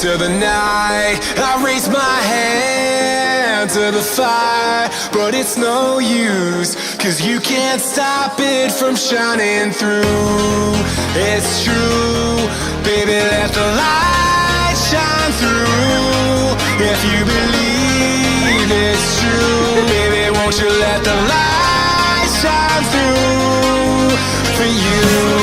into the night. I raise my hand to the fire, but it's no use, 'cause you can't stop it from shining through. It's true, baby, let the light shine through. If you believe it's true, baby, won't you let the light shine through for you?